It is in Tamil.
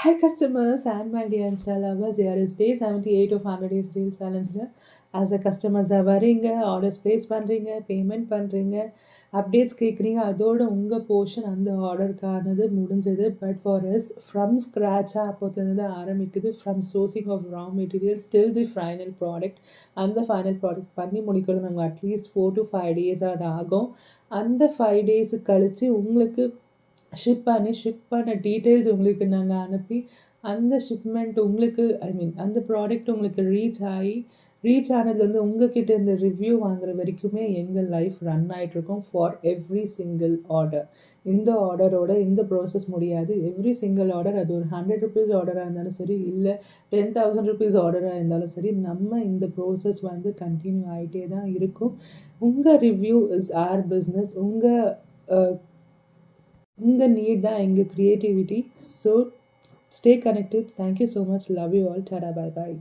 Hi customers and my dear Insta lovers, here is day 78 of 100 days real challenge. As a customers வரீங்க ஆர்டர்ஸ் ப்ளேஸ் பண்ணுறீங்க பேமெண்ட் பண்ணுறீங்க அப்டேட்ஸ் கேட்குறீங்க அதோட உங்கள் போர்ஷன் அந்த ஆர்டருக்கானது முடிஞ்சது பட் ஃபார் எஸ் ஃப்ரம் ஸ்க்ராட்சாக அப்போத்துலேருந்து ஆரம்பிக்குது from sourcing of raw materials still the final product அந்த ஃபைனல் ப்ராடக்ட் பண்ணி முடிக்கிறது நாங்கள் அட்லீஸ்ட் 4 to 5 days அது ஆகும் அந்த 5 days கழித்து உங்களுக்கு ஷிப் பண்ண டீட்டெயில்ஸ் உங்களுக்கு நாங்கள் அனுப்பி அந்த ஷிப்மெண்ட் உங்களுக்கு அந்த ப்ராடக்ட் உங்களுக்கு ரீச் ஆனதுலேருந்து உங்ககிட்ட இந்த ரிவ்யூ வாங்குற வரைக்குமே எங்கள் லைஃப் ரன் ஆகிட்ருக்கோம் ஃபார் எவ்ரி சிங்கிள் ஆர்டர். இந்த ஆர்டரோட இந்த ப்ராசஸ் முடியாது. எவ்ரி சிங்கிள் ஆர்டர் அது ஒரு 100 rupees ஆர்டராக இருந்தாலும் சரி இல்லை 10,000 rupees ஆர்டராக இருந்தாலும் சரி நம்ம இந்த ப்ராசஸ் கண்டினியூ ஆகிட்டே தான் இருக்கும். உங்கள் ரிவ்யூ இஸ் ஆர் பிஸ்னஸ். உங்கள் நீட் தான் எங்கள் creativity. So stay connected. Thank you so much. Love you all. Tata, bye bye.